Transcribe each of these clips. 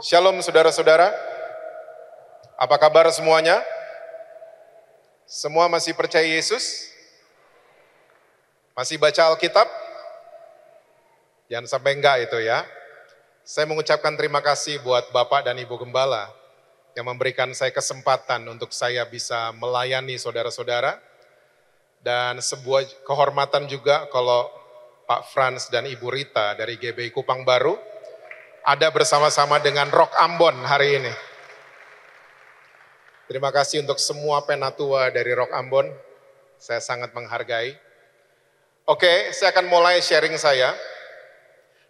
Shalom saudara-saudara, apa kabar semuanya? Semua masih percaya Yesus? Masih baca Alkitab? Jangan sampai enggak itu ya. Saya mengucapkan terima kasih buat Bapak dan Ibu Gembala yang memberikan saya kesempatan untuk saya bisa melayani saudara-saudara. Dan sebuah kehormatan juga kalau Pak Frans dan Ibu Rita dari GBI Kupang Baru ada bersama-sama dengan Rock Ambon hari ini. Terima kasih untuk semua penatua dari Rock Ambon, saya sangat menghargai. Oke, saya akan mulai sharing saya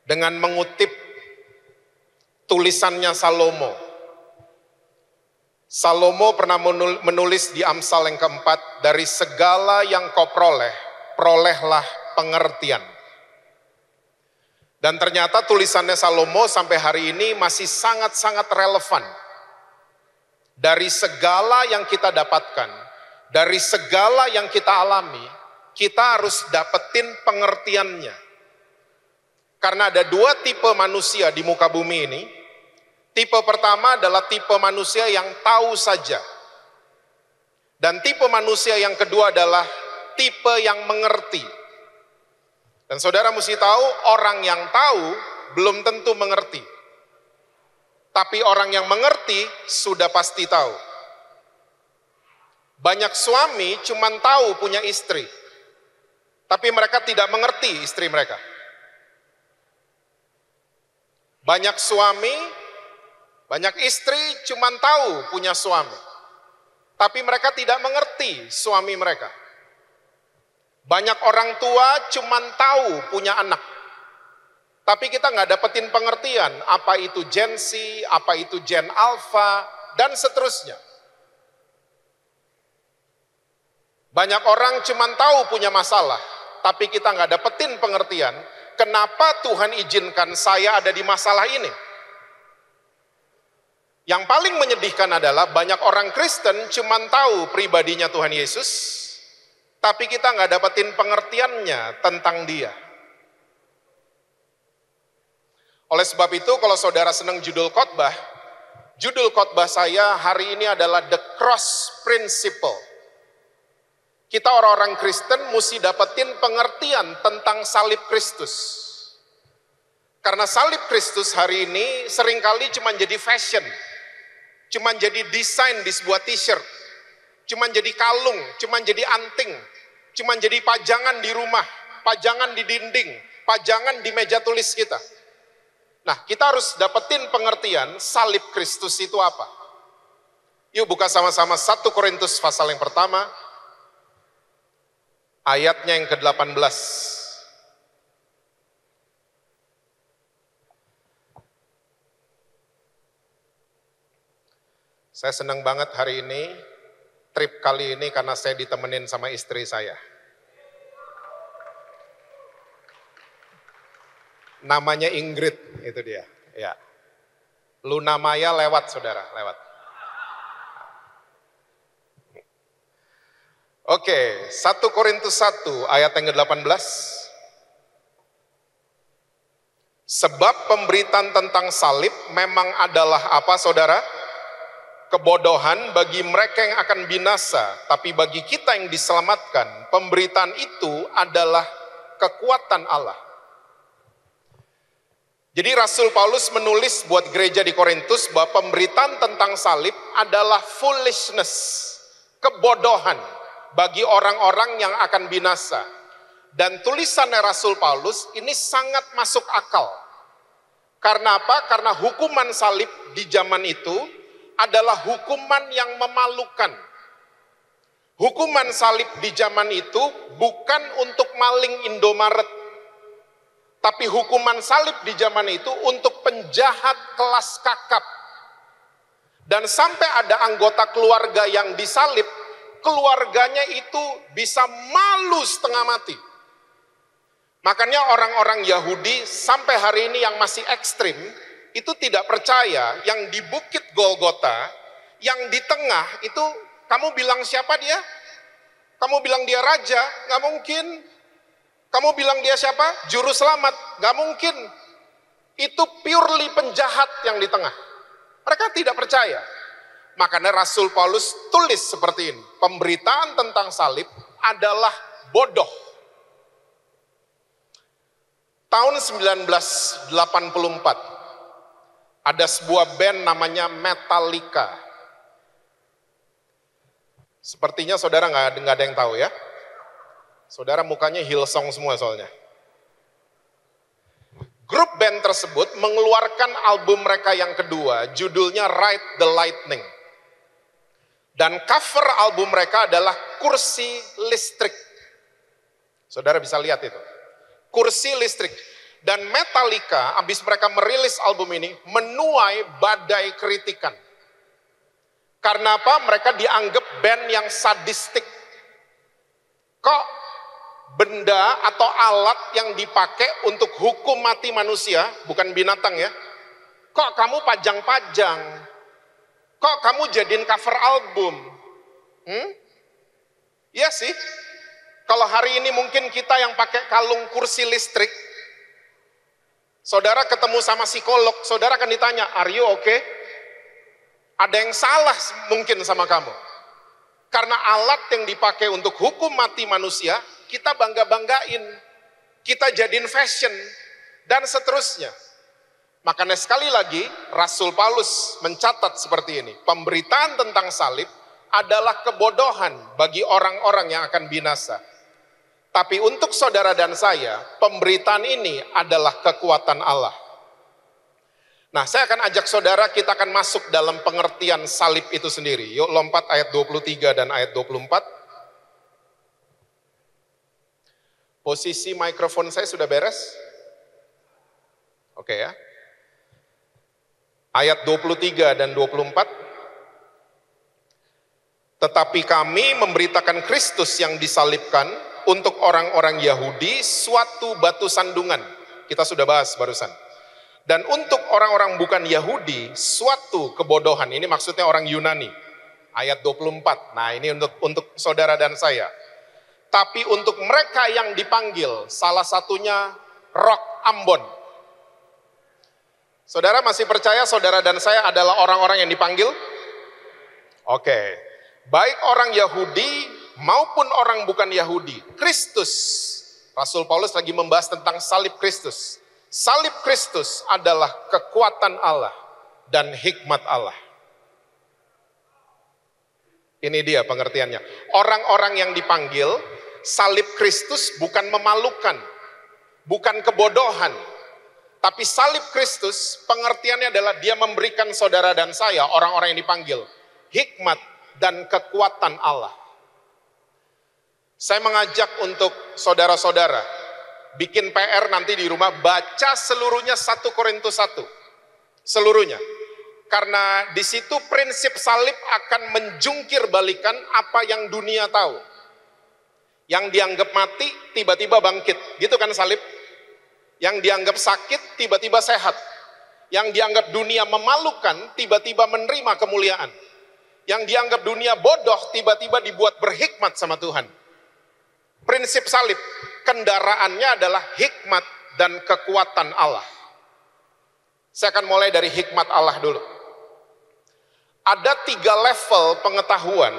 dengan mengutip tulisannya Salomo. Salomo pernah menulis di Amsal yang keempat, dari segala yang kau peroleh, perolehlah pengertian. Dan ternyata tulisannya Salomo sampai hari ini masih sangat-sangat relevan. Dari segala yang kita dapatkan, dari segala yang kita alami, kita harus dapetin pengertiannya. Karena ada dua tipe manusia di muka bumi ini. Tipe pertama adalah tipe manusia yang tahu saja. Dan tipe manusia yang kedua adalah tipe yang mengerti. Dan saudara mesti tahu, orang yang tahu belum tentu mengerti. Tapi orang yang mengerti sudah pasti tahu. Banyak suami cuma tahu punya istri, tapi mereka tidak mengerti istri mereka. Banyak suami, banyak istri cuma tahu punya suami, tapi mereka tidak mengerti suami mereka. Banyak orang tua cuma tahu punya anak, tapi kita nggak dapetin pengertian apa itu Gen Z, apa itu Gen Alpha, dan seterusnya. Banyak orang cuma tahu punya masalah, tapi kita nggak dapetin pengertian kenapa Tuhan izinkan saya ada di masalah ini. Yang paling menyedihkan adalah banyak orang Kristen cuma tahu pribadinya Tuhan Yesus, tapi kita nggak dapetin pengertiannya tentang dia. Oleh sebab itu, kalau saudara senang judul khotbah saya hari ini adalah The Cross Principle. Kita orang-orang Kristen mesti dapetin pengertian tentang salib Kristus. Karena salib Kristus hari ini seringkali cuma jadi fashion, cuma jadi desain di sebuah t-shirt, cuma jadi kalung, cuma jadi anting, cuma jadi pajangan di rumah, pajangan di dinding, pajangan di meja tulis kita. Nah, kita harus dapetin pengertian salib Kristus itu apa. Yuk buka sama-sama 1 Korintus pasal yang pertama, ayatnya yang ke-18. Saya senang banget hari ini, trip kali ini karena saya ditemenin sama istri saya. Namanya Ingrid, itu dia. Ya. Luna Maya lewat, saudara, lewat. Oke, 1 Korintus 1 ayat yang ke-18. Sebab pemberitaan tentang salib memang adalah apa, saudara? Kebodohan bagi mereka yang akan binasa, tapi bagi kita yang diselamatkan, pemberitaan itu adalah kekuatan Allah. Jadi Rasul Paulus menulis buat gereja di Korintus bahwa pemberitaan tentang salib adalah foolishness, kebodohan bagi orang-orang yang akan binasa. Dan tulisannya Rasul Paulus ini sangat masuk akal. Karena apa? Karena hukuman salib di zaman itu adalah hukuman yang memalukan. Hukuman salib di zaman itu bukan untuk maling Indomaret, tapi hukuman salib di zaman itu untuk penjahat kelas kakap. Dan sampai ada anggota keluarga yang disalib, keluarganya itu bisa malu setengah mati. Makanya orang-orang Yahudi sampai hari ini yang masih ekstrim, itu tidak percaya yang di Bukit Golgota, yang di tengah itu, kamu bilang siapa dia? Kamu bilang dia raja? Nggak mungkin. Kamu bilang dia siapa? Juru selamat? Gak mungkin. Itu purely penjahat yang di tengah. Mereka tidak percaya. Makanya Rasul Paulus tulis seperti ini. Pemberitaan tentang salib adalah bodoh. Tahun 1984, ada sebuah band namanya Metallica. Sepertinya saudara nggak ada yang tahu ya. Saudara mukanya Hillsong semua soalnya. Grup band tersebut mengeluarkan album mereka yang kedua, judulnya Ride the Lightning. Dan cover album mereka adalah kursi listrik. Saudara bisa lihat itu. Kursi listrik. Dan Metallica, habis mereka merilis album ini, menuai badai kritikan. Karena apa? Mereka dianggap band yang sadistik. Kok benda atau alat yang dipakai untuk hukum mati manusia, bukan binatang ya, kok kamu pajang-pajang? Kok kamu jadiin cover album? Iya sih. Kalau hari ini mungkin kita yang pakai kalung kursi listrik, saudara ketemu sama psikolog, saudara akan ditanya, "Are you okay?" Ada yang salah mungkin sama kamu. Karena alat yang dipakai untuk hukum mati manusia, kita bangga-banggain. Kita jadiin fashion, dan seterusnya. Makanya sekali lagi, Rasul Paulus mencatat seperti ini. Pemberitaan tentang salib adalah kebodohan bagi orang-orang yang akan binasa. Tapi untuk saudara dan saya, pemberitaan ini adalah kekuatan Allah. Nah, saya akan ajak saudara, kita akan masuk dalam pengertian salib itu sendiri. Yuk lompat ayat 23 dan ayat 24. Posisi mikrofon saya sudah beres? Oke ya. Ayat 23 dan 24. Tetapi kami memberitakan Kristus yang disalibkan untuk orang-orang Yahudi suatu batu sandungan. Kita sudah bahas barusan. Dan untuk orang-orang bukan Yahudi suatu kebodohan. Ini maksudnya orang Yunani. Ayat 24. Nah, ini untuk saudara dan saya. Tapi untuk mereka yang dipanggil, salah satunya Roh Ambon. Saudara masih percaya saudara dan saya adalah orang-orang yang dipanggil? Oke. Baik orang Yahudi maupun orang bukan Yahudi. Kristus. Rasul Paulus lagi membahas tentang salib Kristus. Salib Kristus adalah kekuatan Allah dan hikmat Allah. Ini dia pengertiannya. Orang-orang yang dipanggil, salib Kristus bukan memalukan, bukan kebodohan. Tapi salib Kristus pengertiannya adalah dia memberikan saudara dan saya, orang-orang yang dipanggil, hikmat dan kekuatan Allah. Saya mengajak untuk saudara-saudara, bikin PR nanti di rumah, baca seluruhnya 1 Korintus 1. Seluruhnya. Karena di situ prinsip salib akan menjungkir balikan apa yang dunia tahu. Yang dianggap mati, tiba-tiba bangkit. Gitu kan salib? Yang dianggap sakit, tiba-tiba sehat. Yang dianggap dunia memalukan, tiba-tiba menerima kemuliaan. Yang dianggap dunia bodoh, tiba-tiba dibuat berhikmat sama Tuhan. Prinsip salib, kendaraannya adalah hikmat dan kekuatan Allah. Saya akan mulai dari hikmat Allah dulu. Ada 3 level pengetahuan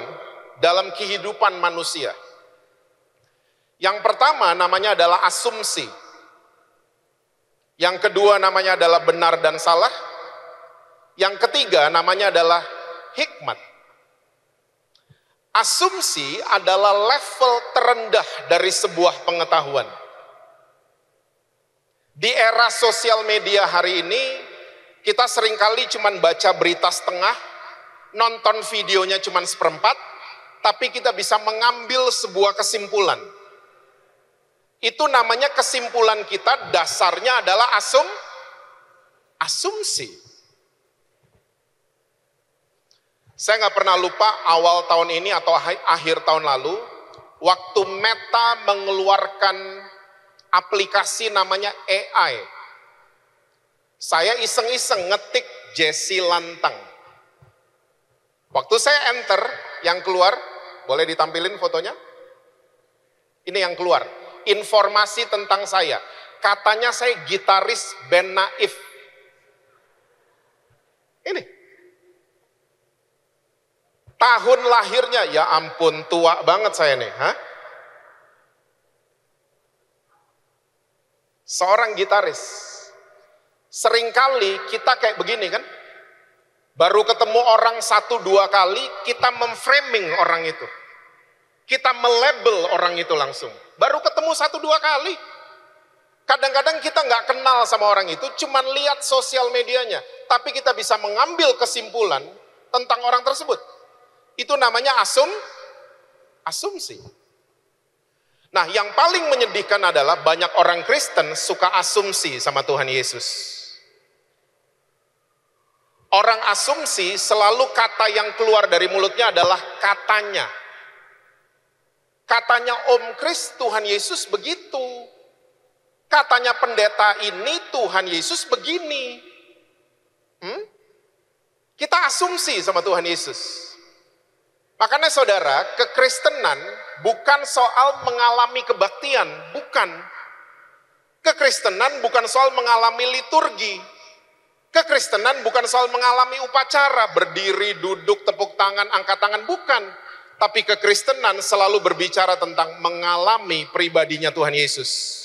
dalam kehidupan manusia. Yang pertama namanya adalah asumsi. Yang kedua namanya adalah benar dan salah. Yang ketiga namanya adalah hikmat. Asumsi adalah level terendah dari sebuah pengetahuan. Di era sosial media hari ini, kita seringkali cuma baca berita setengah, nonton videonya cuma seperempat, tapi kita bisa mengambil sebuah kesimpulan. Itu namanya kesimpulan kita dasarnya adalah asumsi. Saya nggak pernah lupa awal tahun ini atau akhir tahun lalu, waktu Meta mengeluarkan aplikasi namanya AI. Saya iseng-iseng ngetik Jesse Lantang. Waktu saya enter, yang keluar, boleh ditampilin fotonya? Ini yang keluar, informasi tentang saya. Katanya saya gitaris band Naif. Ini. Tahun lahirnya, ya ampun tua banget saya nih. Seorang gitaris. Seringkali kita kayak begini kan. Baru ketemu orang 1-2 kali, kita memframing orang itu. Kita melabel orang itu langsung. Baru ketemu 1-2 kali. Kadang-kadang kita nggak kenal sama orang itu, cuman lihat sosial medianya. Tapi kita bisa mengambil kesimpulan tentang orang tersebut. Itu namanya asumsi. Nah, yang paling menyedihkan adalah banyak orang Kristen suka asumsi sama Tuhan Yesus. Orang asumsi selalu kata yang keluar dari mulutnya adalah katanya. Katanya Om Kris, Tuhan Yesus begitu. Katanya pendeta ini, Tuhan Yesus begini. Kita asumsi sama Tuhan Yesus. Makanya saudara, kekristenan bukan soal mengalami kebaktian, bukan. Kekristenan bukan soal mengalami liturgi. Kekristenan bukan soal mengalami upacara, berdiri, duduk, tepuk tangan, angkat tangan, bukan. Tapi kekristenan selalu berbicara tentang mengalami pribadinya Tuhan Yesus.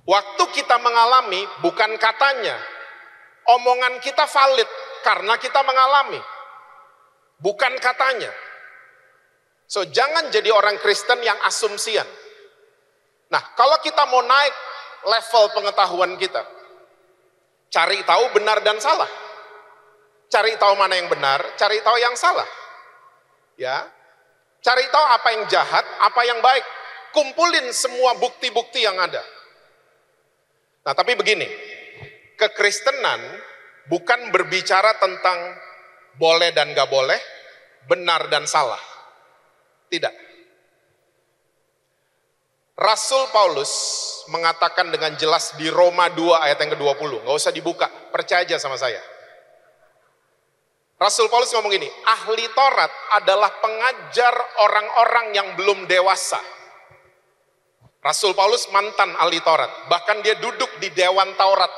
Waktu kita mengalami, bukan katanya. Omongan kita valid karena kita mengalami. Bukan katanya. So, jangan jadi orang Kristen yang asumsian. Nah, kalau kita mau naik level pengetahuan kita, cari tahu benar dan salah. Cari tahu mana yang benar, cari tahu yang salah. Ya. Cari tahu apa yang jahat, apa yang baik. Kumpulin semua bukti-bukti yang ada. Nah, tapi begini, kekristenan bukan berbicara tentang boleh dan gak boleh, benar dan salah. Tidak. Rasul Paulus mengatakan dengan jelas di Roma 2 ayat yang ke-20. Gak usah dibuka, percaya aja sama saya. Rasul Paulus ngomong gini, ahli Taurat adalah pengajar orang-orang yang belum dewasa. Rasul Paulus mantan ahli Taurat, bahkan dia duduk di Dewan Taurat.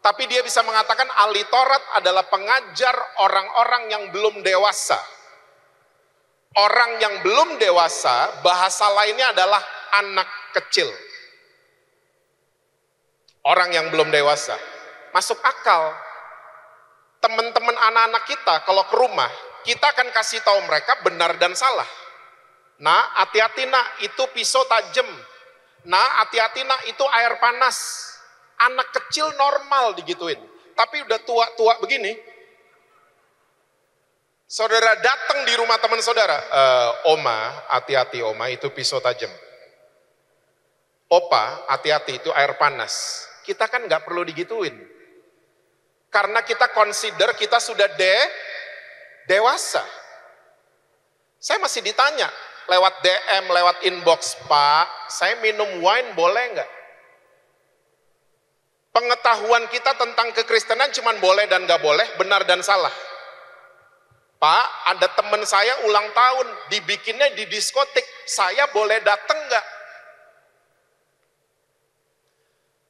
Tapi dia bisa mengatakan ahli Taurat adalah pengajar orang-orang yang belum dewasa. Orang yang belum dewasa, bahasa lainnya adalah anak kecil. Orang yang belum dewasa. Masuk akal. Teman-teman anak-anak kita kalau ke rumah, kita akan kasih tahu mereka benar dan salah. Nah, hati-hati nak, itu pisau tajam. Nah, hati-hati nak, itu air panas. Anak kecil normal digituin. Tapi udah tua-tua begini. Saudara datang di rumah teman saudara. Oma, hati-hati oma, itu pisau tajam. Opa, hati-hati, itu air panas. Kita kan nggak perlu digituin. Karena kita consider kita sudah dewasa. Saya masih ditanya lewat DM, lewat inbox, Pak, saya minum wine boleh nggak? Pengetahuan kita tentang kekristenan cuma boleh dan nggak boleh, benar dan salah. Pak, ada teman saya ulang tahun, dibikinnya di diskotik, saya boleh datang nggak?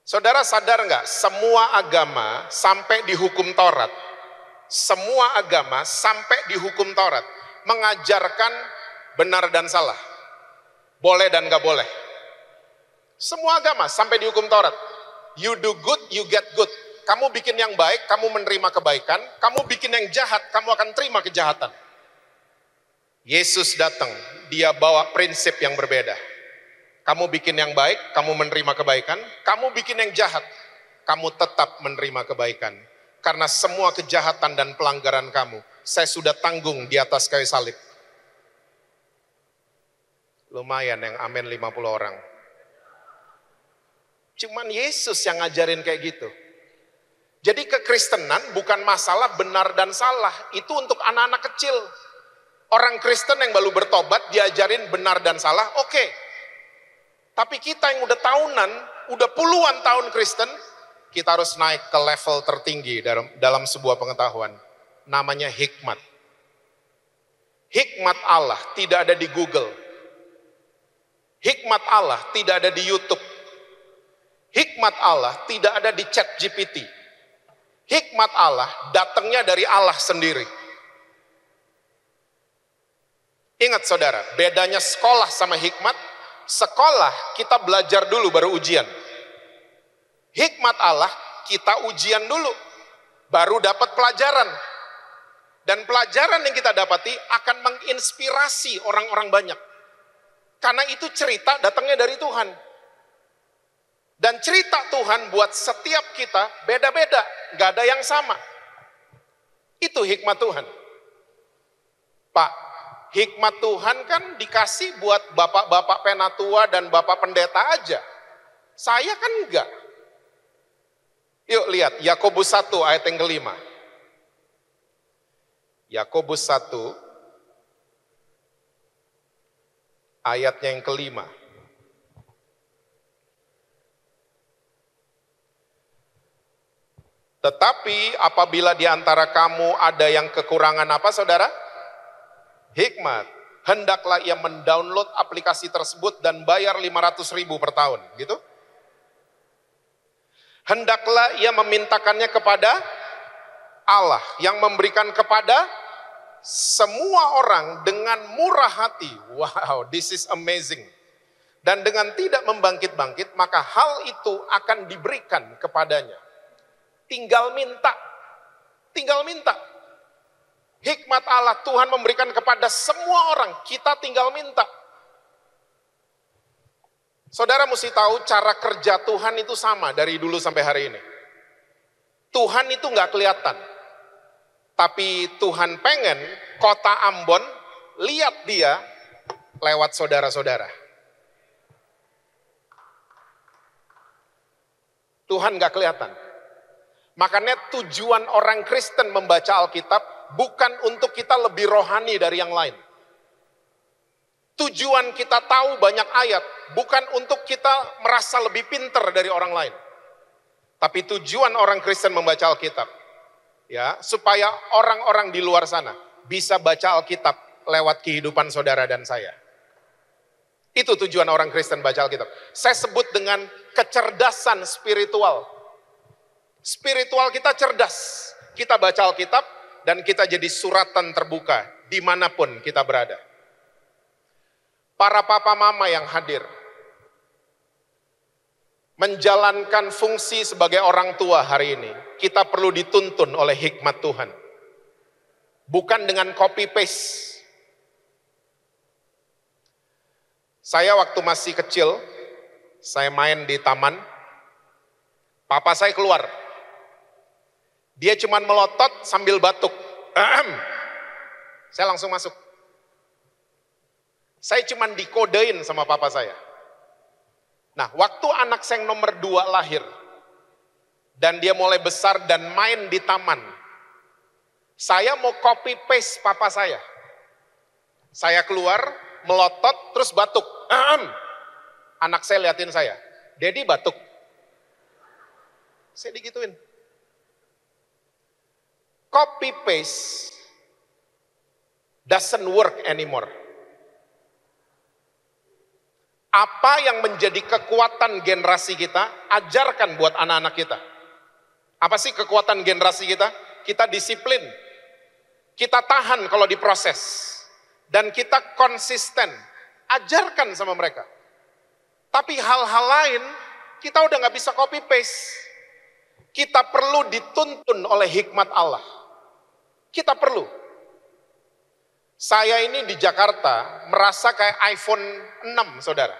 Saudara sadar nggak, semua agama sampai di hukum Taurat, semua agama sampai di hukum Taurat, mengajarkan benar dan salah, boleh dan nggak boleh. Semua agama sampai di hukum Taurat, you do good, you get good. Kamu bikin yang baik, kamu menerima kebaikan. Kamu bikin yang jahat, kamu akan terima kejahatan. Yesus datang, dia bawa prinsip yang berbeda. Kamu bikin yang baik, kamu menerima kebaikan. Kamu bikin yang jahat, kamu tetap menerima kebaikan. Karena semua kejahatan dan pelanggaran kamu, saya sudah tanggung di atas kayu salib. Lumayan yang amin 50 orang. Cuman Yesus yang ngajarin kayak gitu. Jadi kekristenan bukan masalah benar dan salah. Itu untuk anak-anak kecil. Orang Kristen yang baru bertobat diajarin benar dan salah, oke. Tapi kita yang udah tahunan, udah puluhan tahun Kristen, kita harus naik ke level tertinggi dalam sebuah pengetahuan. Namanya hikmat. Hikmat Allah tidak ada di Google. Hikmat Allah tidak ada di YouTube. Hikmat Allah tidak ada di ChatGPT. Hikmat Allah datangnya dari Allah sendiri. Ingat saudara, bedanya sekolah sama hikmat. Sekolah kita belajar dulu baru ujian. Hikmat Allah kita ujian dulu, baru dapat pelajaran. Dan pelajaran yang kita dapati akan menginspirasi orang-orang banyak. Karena itu cerita datangnya dari Tuhan. Dan cerita Tuhan buat setiap kita beda-beda, gak ada yang sama. Itu hikmat Tuhan. Pak, hikmat Tuhan kan dikasih buat bapak-bapak penatua dan bapak pendeta aja. Saya kan enggak. Yuk lihat, Yakobus 1 ayat yang kelima. Yakobus 1 ayatnya yang kelima. Tetapi apabila di antara kamu ada yang kekurangan apa saudara? Hikmat. Hendaklah ia mendownload aplikasi tersebut dan bayar 500.000 per tahun. Gitu. Hendaklah ia memintakannya kepada Allah yang memberikan kepada semua orang dengan murah hati. Wow, this is amazing. Dan dengan tidak membangkit-bangkit, maka hal itu akan diberikan kepadanya. Tinggal minta. Tinggal minta. Hikmat Allah Tuhan memberikan kepada semua orang. Kita tinggal minta. Saudara mesti tahu cara kerja Tuhan itu sama dari dulu sampai hari ini. Tuhan itu nggak kelihatan. Tapi Tuhan pengen kota Ambon lihat dia lewat saudara-saudara. Tuhan nggak kelihatan. Makanya tujuan orang Kristen membaca Alkitab bukan untuk kita lebih rohani dari yang lain. Tujuan kita tahu banyak ayat bukan untuk kita merasa lebih pintar dari orang lain. Tapi tujuan orang Kristen membaca Alkitab ya, supaya orang-orang di luar sana bisa baca Alkitab lewat kehidupan saudara dan saya. Itu tujuan orang Kristen baca Alkitab. Saya sebut dengan kecerdasan spiritual. Spiritual kita cerdas. Kita baca Alkitab dan kita jadi suratan terbuka dimanapun kita berada. Para papa mama yang hadir, menjalankan fungsi sebagai orang tua hari ini, kita perlu dituntun oleh hikmat Tuhan. Bukan dengan copy paste. Saya waktu masih kecil, saya main di taman, papa saya keluar. Dia cuma melotot sambil batuk. Saya langsung masuk. Saya cuma dikodein sama papa saya. Nah, waktu anak saya yang nomor 2 lahir, dan dia mulai besar dan main di taman, saya mau copy paste papa saya. Saya keluar, melotot, terus batuk. Anak saya liatin saya, Daddy batuk. Saya digituin. Copy paste doesn't work anymore. Apa yang menjadi kekuatan generasi kita, ajarkan buat anak-anak kita. Apa sih kekuatan generasi kita? Kita disiplin. Kita tahan kalau diproses. Dan kita konsisten. Ajarkan sama mereka. Tapi hal-hal lain, kita udah gak bisa copy paste. Kita perlu dituntun oleh hikmat Allah. Kita perlu. Saya ini di Jakarta merasa kayak iPhone 6, saudara.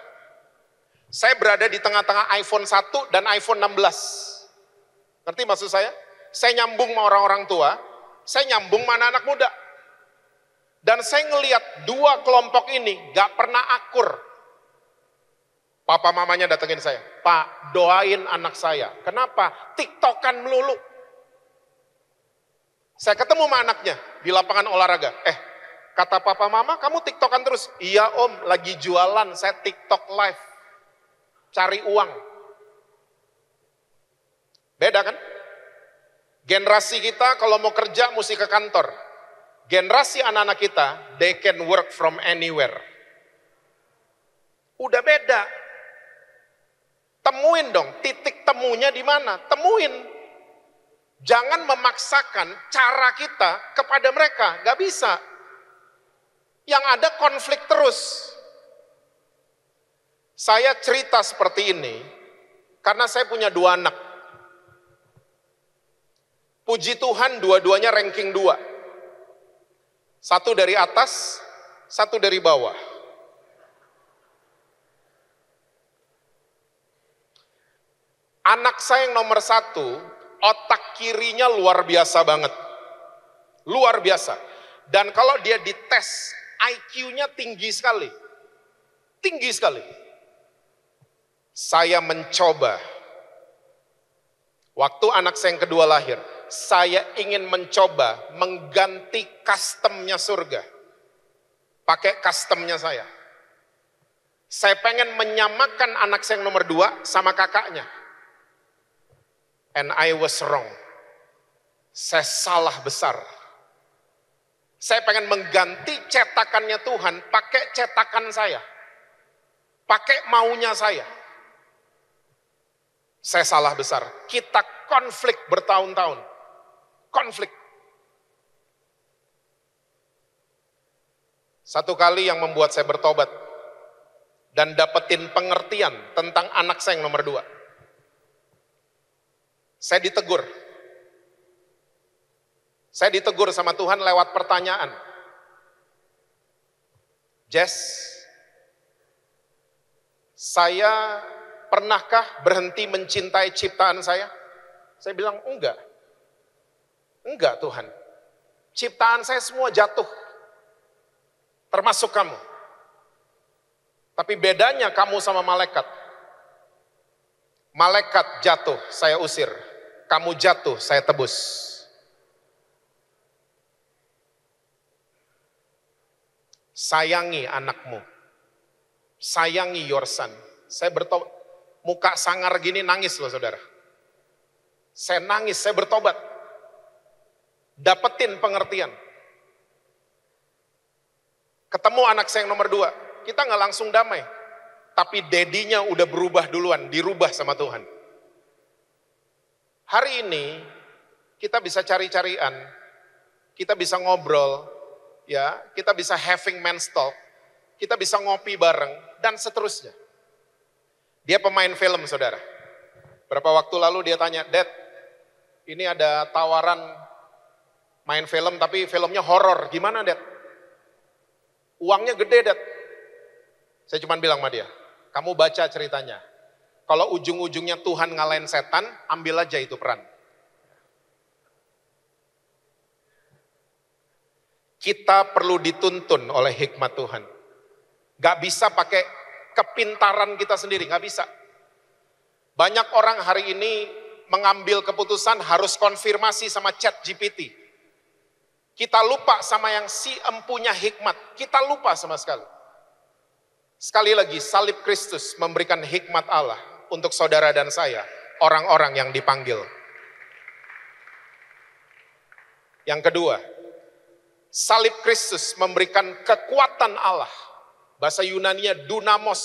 Saya berada di tengah-tengah iPhone 1 dan iPhone 16. Ngerti maksud saya? Saya nyambung sama orang-orang tua, saya nyambung sama anak-anak muda. Dan saya ngelihat dua kelompok ini gak pernah akur. Papa mamanya datengin saya, Pak doain anak saya. Kenapa? TikTokan melulu. Saya ketemu sama anaknya di lapangan olahraga. Kata papa mama, kamu TikTokan terus? Iya om, lagi jualan, saya TikTok live. Cari uang. Beda kan? Generasi kita kalau mau kerja mesti ke kantor. Generasi anak-anak kita, they can work from anywhere. Udah beda. Temuin dong, titik temunya di mana? Temuin. Jangan memaksakan cara kita kepada mereka, gak bisa. Yang ada konflik terus. Saya cerita seperti ini karena saya punya 2 anak. Puji Tuhan dua-duanya ranking 2. Satu dari atas, satu dari bawah. Anak saya yang nomor 1, otak kirinya luar biasa banget. Luar biasa. Dan kalau dia dites, IQ-nya tinggi sekali. Tinggi sekali. Saya mencoba. Waktu anak saya yang kedua lahir, saya ingin mencoba mengganti custom-nya surga. Pakai custom-nya saya. Saya pengen menyamakan anak saya yang nomor 2 sama kakaknya. And I was wrong. Saya salah besar. Saya pengen mengganti cetakannya Tuhan pakai cetakan saya. Pakai maunya saya. Saya salah besar. Kita konflik bertahun-tahun. Konflik. Satu kali yang membuat saya bertobat dan dapetin pengertian tentang anak saya yang nomor 2. Saya ditegur. Saya ditegur sama Tuhan lewat pertanyaan. Jess, saya pernahkah berhenti mencintai ciptaan saya? Saya bilang, enggak. Enggak Tuhan. Ciptaan saya semua jatuh. Termasuk kamu. Tapi bedanya kamu sama malaikat. Malaikat jatuh, saya usir. Kamu jatuh, saya tebus. Sayangi anakmu. Sayangi your son. Saya bertobat. Muka sangar gini nangis loh saudara. Saya nangis, saya bertobat. Dapetin pengertian. Ketemu anak saya yang nomor 2. Kita nggak langsung damai. Tapi dedinya udah berubah duluan, dirubah sama Tuhan. Hari ini kita bisa cari-carian, kita bisa ngobrol, ya, kita bisa having men's talk, kita bisa ngopi bareng, dan seterusnya. Dia pemain film, saudara. Berapa waktu lalu dia tanya, Dad, ini ada tawaran main film, tapi filmnya horor, gimana Dad? Uangnya gede Dad. Saya cuma bilang sama dia, kamu baca ceritanya. Kalau ujung-ujungnya Tuhan ngalahin setan, ambil aja itu peran. Kita perlu dituntun oleh hikmat Tuhan. Gak bisa pakai kepintaran kita sendiri, gak bisa. Banyak orang hari ini mengambil keputusan harus konfirmasi sama ChatGPT. Kita lupa sama yang si empunya hikmat, kita lupa sama sekali. Sekali lagi, salib Kristus memberikan hikmat Allah untuk saudara dan saya, orang-orang yang dipanggil. Yang kedua, salib Kristus memberikan kekuatan Allah. Bahasa Yunaninya dunamos.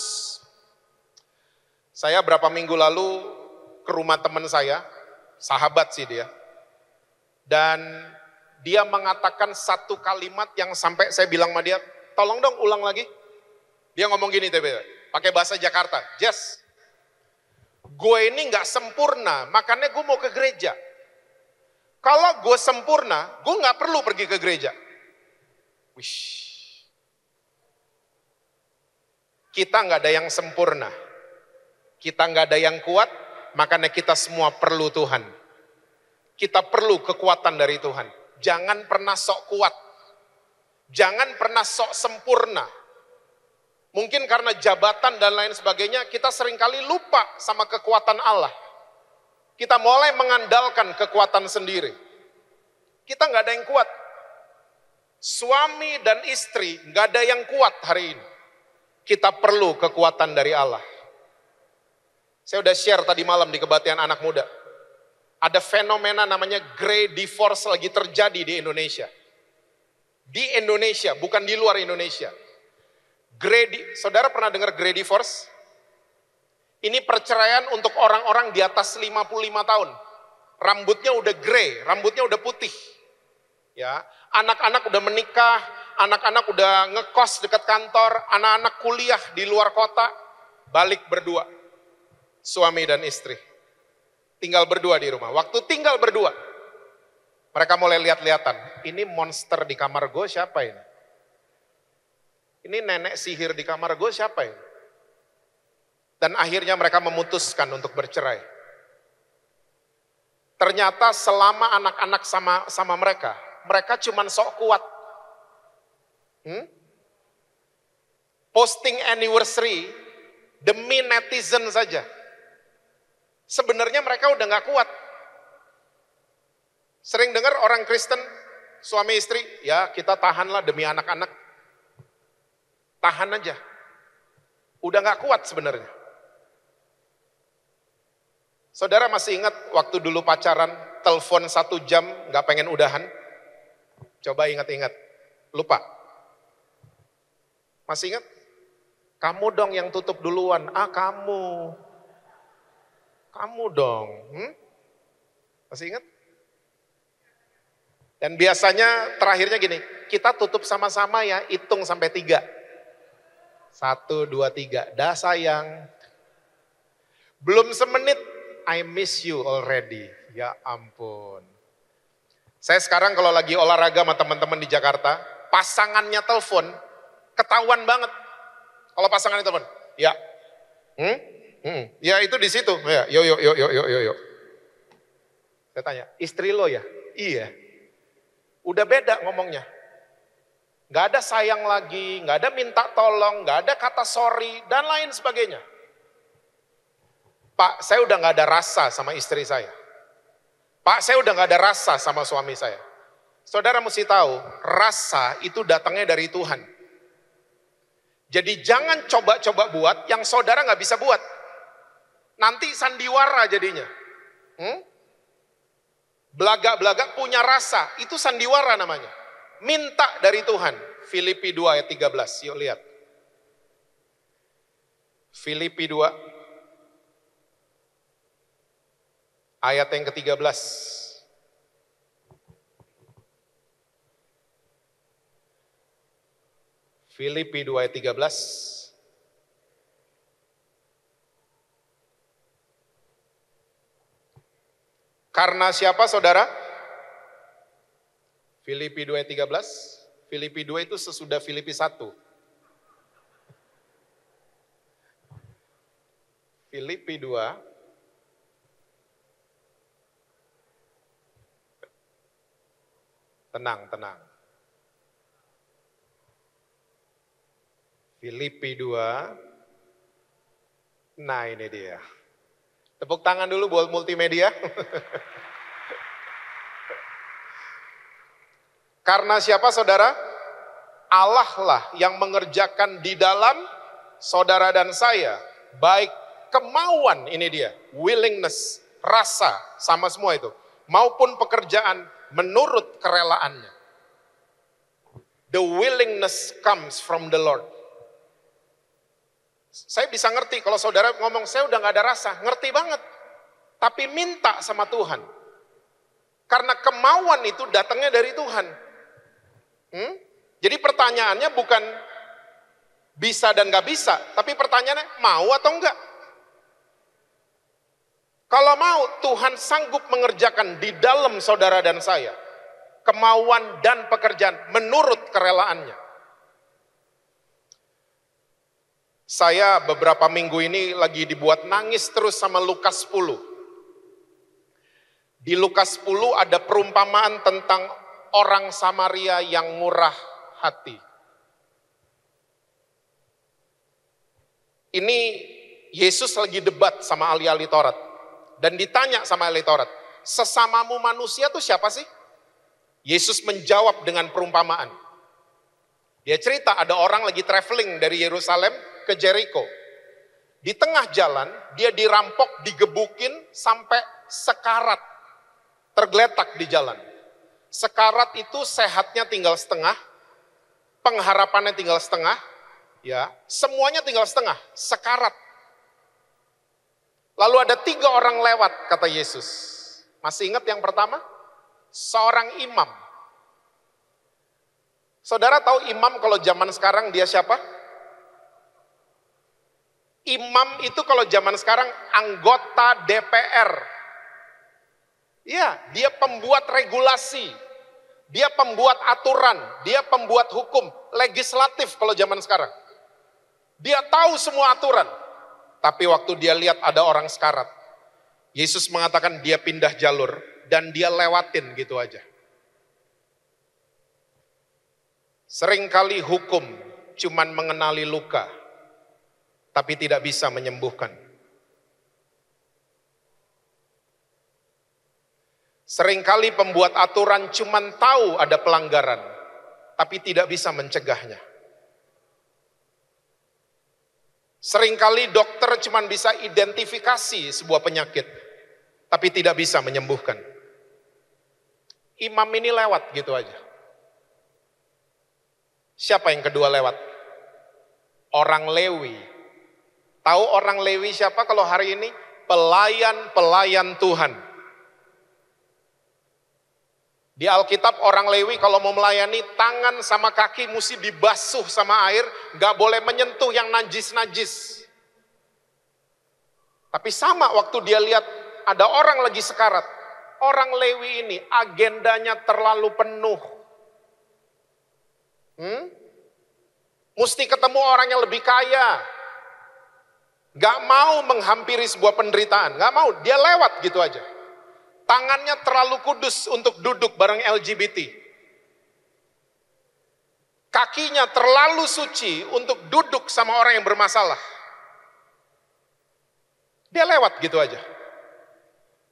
Saya berapa minggu lalu ke rumah teman saya, sahabat sih dia. Dan dia mengatakan satu kalimat yang sampai saya bilang sama dia, tolong dong ulang lagi. Dia ngomong gini, pakai bahasa Jakarta, Jess, gue ini gak sempurna, makanya gue mau ke gereja. Kalau gue sempurna, gue gak perlu pergi ke gereja. Wish. Kita gak ada yang sempurna. Kita gak ada yang kuat, makanya kita semua perlu Tuhan. Kita perlu kekuatan dari Tuhan. Jangan pernah sok kuat. Jangan pernah sok sempurna. Mungkin karena jabatan dan lain sebagainya, kita seringkali lupa sama kekuatan Allah. Kita mulai mengandalkan kekuatan sendiri. Kita nggak ada yang kuat. Suami dan istri nggak ada yang kuat hari ini. Kita perlu kekuatan dari Allah. Saya udah share tadi malam di kebaktian anak muda. Ada fenomena namanya Grey Divorce lagi terjadi di Indonesia. Di Indonesia, bukan di luar Indonesia. Saudara pernah dengar Grey Divorce? Ini perceraian untuk orang-orang di atas 55 tahun. rambutnya udah grey, rambutnya udah putih. Ya, anak-anak udah menikah, anak-anak udah ngekos dekat kantor, anak-anak kuliah di luar kota, balik berdua. Suami dan istri. Tinggal berdua di rumah. Waktu tinggal berdua, mereka mulai lihat-lihatan. Ini monster di kamar gue siapa ini? Ini nenek sihir di kamar gue siapa ini? Dan akhirnya mereka memutuskan untuk bercerai. Ternyata selama anak-anak sama mereka cuman sok kuat. Posting anniversary demi netizen saja. Sebenarnya mereka udah gak kuat. Sering dengar orang Kristen, suami istri, ya kita tahanlah demi anak-anak. Tahan aja. Udah gak kuat sebenarnya. Saudara masih ingat waktu dulu pacaran, telepon 1 jam gak pengen udahan? Coba ingat-ingat. Lupa. Masih ingat? Kamu dong yang tutup duluan. Kamu. Kamu dong. Masih ingat? Dan biasanya terakhirnya gini, kita tutup sama-sama ya, hitung sampai 3. 1, 2, 3. Dah sayang. Belum semenit, I miss you already. Ya ampun. Saya sekarang kalau lagi olahraga sama teman-teman di Jakarta, pasangannya telepon, ketahuan banget. Kalau pasangannya telepon, ya, ya itu di situ, ya, yo. Saya tanya, istri lo ya? Iya. Udah beda ngomongnya. Gak ada sayang lagi, gak ada minta tolong, gak ada kata sorry, dan lain sebagainya. Pak, saya udah gak ada rasa sama istri saya. Pak, saya udah gak ada rasa sama suami saya. Saudara mesti tahu, rasa itu datangnya dari Tuhan. Jadi jangan coba-coba buat yang saudara gak bisa buat. Nanti sandiwara jadinya. Belagak-belagak punya rasa, itu sandiwara namanya. Minta dari Tuhan. Filipi 2 ayat 13, yuk lihat. Filipi 2 ayat yang ke-13. Filipi 2 ayat 13. Karena siapa saudara? Filipi 2 ayat 13. Filipi 2 itu sesudah Filipi 1. Filipi 2 Tenang. Filipi 2. Nah ini dia. Tepuk tangan dulu buat multimedia. Karena siapa saudara? Allah lah yang mengerjakan di dalam saudara dan saya. Baik kemauan, ini dia. Willingness, rasa, sama semua itu. Maupun pekerjaan menurut kerelaannya. The willingness comes from the Lord. Saya bisa ngerti kalau saudara ngomong saya udah gak ada rasa, ngerti banget. Tapi minta sama Tuhan. Karena kemauan itu datangnya dari Tuhan. Jadi pertanyaannya bukan bisa dan gak bisa, tapi pertanyaannya mau atau enggak. Kalau mau, Tuhan sanggup mengerjakan di dalam saudara dan saya. Kemauan dan pekerjaan menurut kerelaannya. Saya beberapa minggu ini lagi dibuat nangis terus sama Lukas 10. Di Lukas 10 ada perumpamaan tentang orang Samaria yang murah hati. Ini Yesus lagi debat sama ahli-ahli Taurat. Dan ditanya sama ahli Taurat, sesamamu manusia tuh siapa sih? Yesus menjawab dengan perumpamaan. Dia cerita ada orang lagi traveling dari Yerusalem ke Jericho. Di tengah jalan dia dirampok, digebukin sampai sekarat. Tergeletak di jalan. Sekarat itu sehatnya tinggal setengah, pengharapannya tinggal setengah, ya, semuanya tinggal setengah, sekarat. Lalu ada 3 orang lewat, kata Yesus. Masih ingat yang pertama? Seorang imam. Saudara tahu imam kalau zaman sekarang dia siapa? Imam itu kalau zaman sekarang anggota DPR. Ya, dia pembuat regulasi. Dia pembuat aturan, dia pembuat hukum, legislatif kalau zaman sekarang. Dia tahu semua aturan. Tapi waktu dia lihat ada orang sekarat, Yesus mengatakan dia pindah jalur dan dia lewatin gitu aja. Seringkali hukum cuman mengenali luka, tapi tidak bisa menyembuhkan. Seringkali pembuat aturan cuman tahu ada pelanggaran, tapi tidak bisa mencegahnya. Seringkali dokter cuman bisa identifikasi sebuah penyakit, tapi tidak bisa menyembuhkan. Imam ini lewat gitu aja. Siapa yang kedua lewat? Orang Lewi. Tahu orang Lewi siapa kalau hari ini? Pelayan-pelayan Tuhan. Di Alkitab orang Lewi kalau mau melayani, tangan sama kaki mesti dibasuh sama air, gak boleh menyentuh yang najis-najis. Tapi sama waktu dia lihat ada orang lagi sekarat, orang Lewi ini agendanya terlalu penuh. Mesti ketemu orang yang lebih kaya. Gak mau menghampiri sebuah penderitaan, gak mau, dia lewat gitu aja. Tangannya terlalu kudus untuk duduk bareng LGBT. Kakinya terlalu suci untuk duduk sama orang yang bermasalah. Dia lewat gitu aja.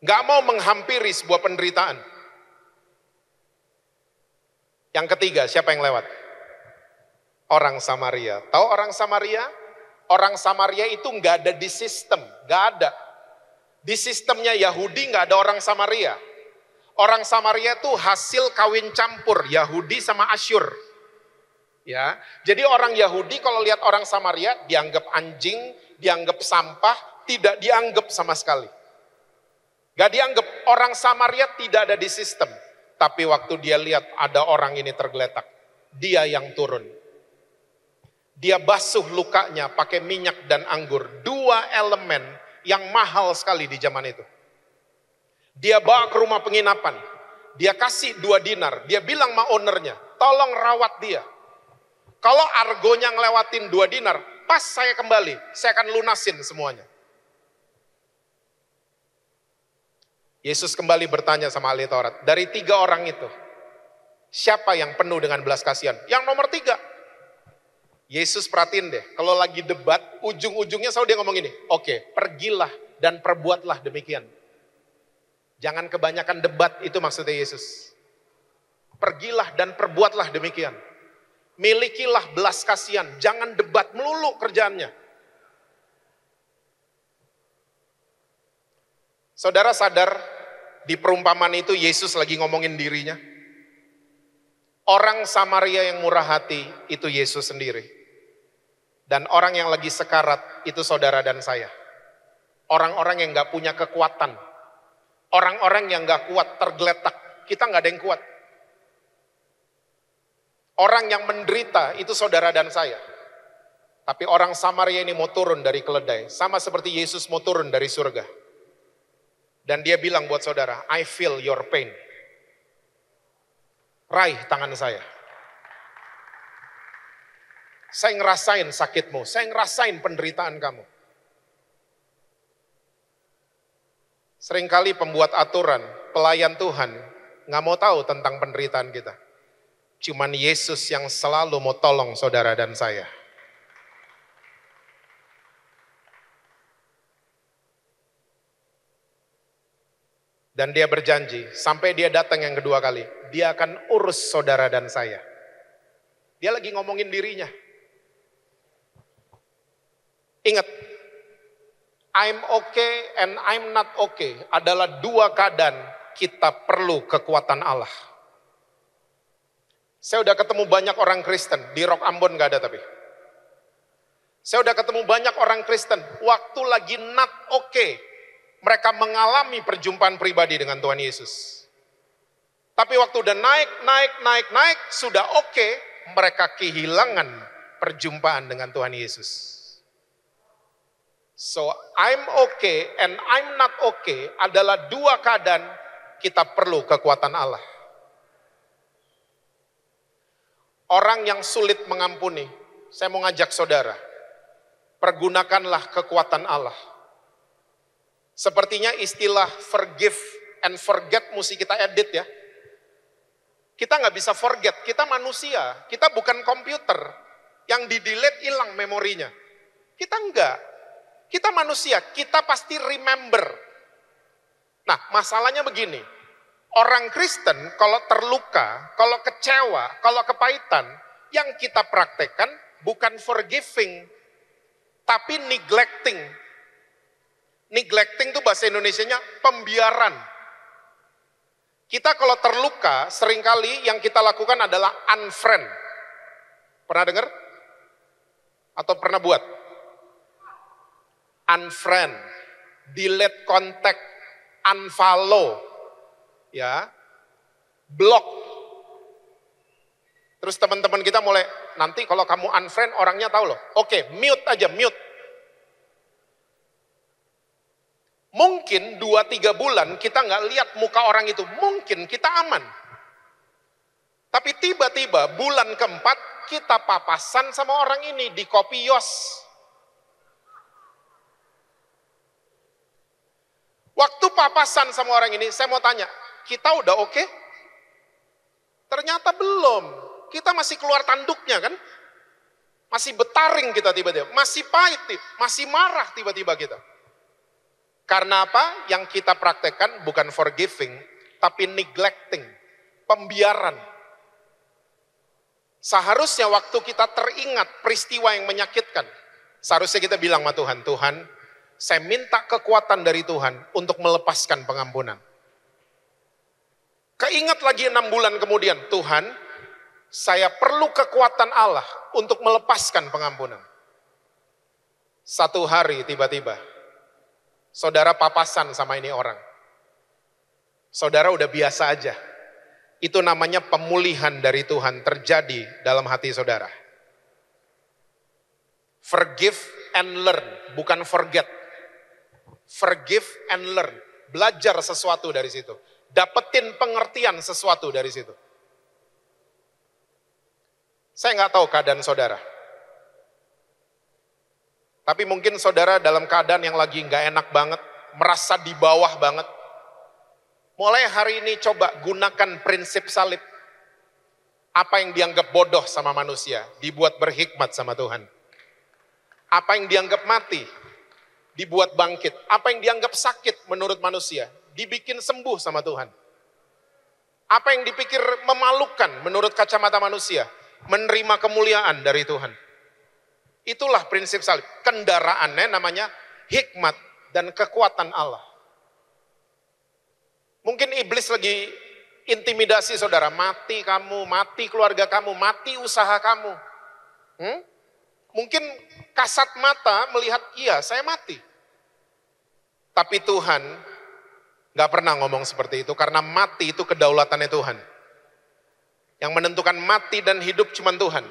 Gak mau menghampiri sebuah penderitaan. Yang ketiga, siapa yang lewat? Orang Samaria. Tahu orang Samaria? Orang Samaria itu gak ada di sistem, gak ada. Di sistemnya Yahudi nggak ada orang Samaria. Orang Samaria itu hasil kawin campur Yahudi sama Asyur. Ya, jadi orang Yahudi kalau lihat orang Samaria dianggap anjing, dianggap sampah, tidak dianggap sama sekali. Gak dianggap, orang Samaria tidak ada di sistem. Tapi waktu dia lihat ada orang ini tergeletak, dia yang turun. Dia basuh lukanya pakai minyak dan anggur, dua elemen yang mahal sekali di zaman itu. Dia bawa ke rumah penginapan. Dia kasih 2 dinar. Dia bilang sama ownernya, tolong rawat dia. Kalau argonya ngelewatin 2 dinar, pas saya kembali, saya akan lunasin semuanya. Yesus kembali bertanya sama ahli Taurat, dari 3 orang itu, siapa yang penuh dengan belas kasihan? Yang nomor 3. Yesus perhatiin deh, kalau lagi debat, ujung-ujungnya selalu dia ngomong gini, oke, pergilah dan perbuatlah demikian. Jangan kebanyakan debat, itu maksudnya Yesus. Pergilah dan perbuatlah demikian. Milikilah belas kasihan, jangan debat melulu kerjaannya. Saudara sadar, di perumpamaan itu Yesus lagi ngomongin dirinya. Orang Samaria yang murah hati, itu Yesus sendiri. Dan orang yang lagi sekarat, itu saudara dan saya. Orang-orang yang gak punya kekuatan. Orang-orang yang gak kuat, tergeletak. Kita gak ada yang kuat. Orang yang menderita, itu saudara dan saya. Tapi orang Samaria ini mau turun dari keledai. Sama seperti Yesus mau turun dari surga. Dan dia bilang buat saudara, I feel your pain. Raih tangan saya. Saya ngerasain sakitmu, saya ngerasain penderitaan kamu. Seringkali pembuat aturan, pelayan Tuhan, gak mau tahu tentang penderitaan kita. Cuman Yesus yang selalu mau tolong saudara dan saya. Dan dia berjanji, sampai dia datang yang kedua kali, dia akan urus saudara dan saya. Dia lagi ngomongin dirinya. Ingat, I'm okay and I'm not okay adalah 2 keadaan kita perlu kekuatan Allah. Saya udah ketemu banyak orang Kristen, di Rock Ambon gak ada tapi. Saya udah ketemu banyak orang Kristen, waktu lagi not okay, Mereka mengalami perjumpaan pribadi dengan Tuhan Yesus. Tapi waktu udah naik, sudah oke, mereka kehilangan perjumpaan dengan Tuhan Yesus. So, I'm okay and I'm not okay adalah dua keadaan kita perlu kekuatan Allah. Orang yang sulit mengampuni, saya mau ngajak saudara, pergunakanlah kekuatan Allah. Sepertinya istilah forgive and forget mesti kita edit ya. Kita nggak bisa forget, kita manusia, kita bukan komputer yang di-delete hilang memorinya. Kita enggak, kita manusia, kita pasti remember. Nah, masalahnya begini, orang Kristen kalau terluka, kalau kecewa, kalau kepahitan, yang kita praktekkan bukan forgiving, tapi neglecting. Neglecting itu bahasa Indonesianya pembiaran. Kita kalau terluka, seringkali yang kita lakukan adalah unfriend. Pernah dengar? Atau pernah buat? Unfriend, delete kontak, unfollow, ya, block. Terus teman-teman kita mulai, nanti kalau kamu unfriend orangnya tahu loh. Oke, mute aja, mute. Mungkin 2-3 bulan kita nggak lihat muka orang itu, mungkin kita aman. Tapi tiba-tiba bulan keempat kita papasan sama orang ini di kopi yos. Waktu papasan sama orang ini, saya mau tanya, kita udah oke? Ternyata belum. Kita masih keluar tanduknya kan? Masih betaring kita tiba-tiba, masih pahit, masih marah tiba-tiba kita. Karena apa? Yang kita praktekkan bukan forgiving, tapi neglecting, pembiaran. Seharusnya waktu kita teringat peristiwa yang menyakitkan, seharusnya kita bilang sama Tuhan, Tuhan, saya minta kekuatan dari Tuhan untuk melepaskan pengampunan. Keingat lagi 6 bulan kemudian, Tuhan, saya perlu kekuatan Allah untuk melepaskan pengampunan. Satu hari tiba-tiba, saudara papasan sama ini orang. Saudara udah biasa aja. Itu namanya pemulihan dari Tuhan terjadi dalam hati saudara. Forgive and learn, bukan forget. Forgive and learn. Belajar sesuatu dari situ. Dapetin pengertian sesuatu dari situ. Saya nggak tahu keadaan saudara. Tapi mungkin saudara dalam keadaan yang lagi nggak enak banget, merasa di bawah banget. Mulai hari ini coba gunakan prinsip salib. Apa yang dianggap bodoh sama manusia, dibuat berhikmat sama Tuhan. Apa yang dianggap mati, dibuat bangkit. Apa yang dianggap sakit menurut manusia, dibikin sembuh sama Tuhan. Apa yang dipikir memalukan menurut kacamata manusia, menerima kemuliaan dari Tuhan. Itulah prinsip salib. Kendaraannya namanya hikmat dan kekuatan Allah. Mungkin iblis lagi intimidasi saudara, mati kamu, mati keluarga kamu, mati usaha kamu. Mungkin kasat mata melihat, iya saya mati. Tapi Tuhan gak pernah ngomong seperti itu, karena mati itu kedaulatannya Tuhan. Yang menentukan mati dan hidup cuma Tuhan.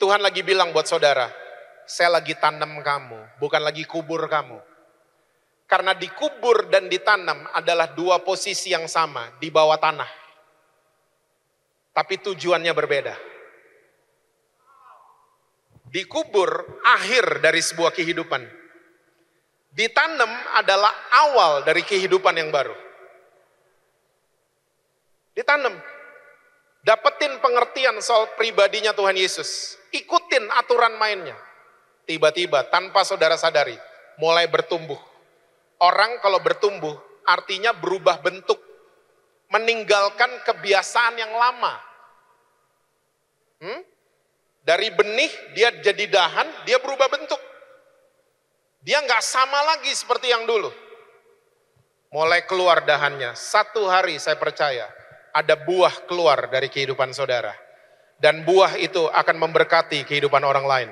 Tuhan lagi bilang buat saudara, saya lagi tanam kamu, bukan lagi kubur kamu. Karena dikubur dan ditanam adalah dua posisi yang sama di bawah tanah. Tapi tujuannya berbeda. Dikubur akhir dari sebuah kehidupan. Ditanam adalah awal dari kehidupan yang baru. Ditanam. Dapetin pengertian soal pribadinya Tuhan Yesus. Ikutin aturan mainnya. Tiba-tiba tanpa saudara sadari, mulai bertumbuh. Orang kalau bertumbuh artinya berubah bentuk. Meninggalkan kebiasaan yang lama. Dari benih dia jadi dahan, dia berubah bentuk. Dia nggak sama lagi seperti yang dulu. Mulai keluar dahannya. Satu hari saya percaya ada buah keluar dari kehidupan saudara. Dan buah itu akan memberkati kehidupan orang lain.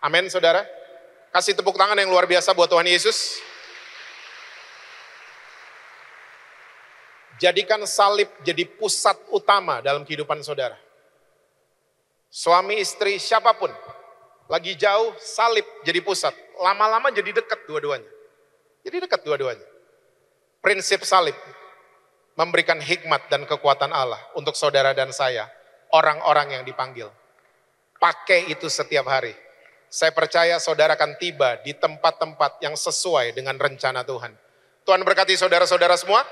Amin saudara. Kasih tepuk tangan yang luar biasa buat Tuhan Yesus. Jadikan salib jadi pusat utama dalam kehidupan saudara. Suami, istri, siapapun. Lagi jauh, salib jadi pusat. Lama-lama jadi dekat dua-duanya. Jadi dekat dua-duanya. Prinsip salib memberikan hikmat dan kekuatan Allah untuk saudara dan saya. Orang-orang yang dipanggil. Pakai itu setiap hari. Saya percaya saudara akan tiba di tempat-tempat yang sesuai dengan rencana Tuhan. Tuhan berkati saudara-saudara semua.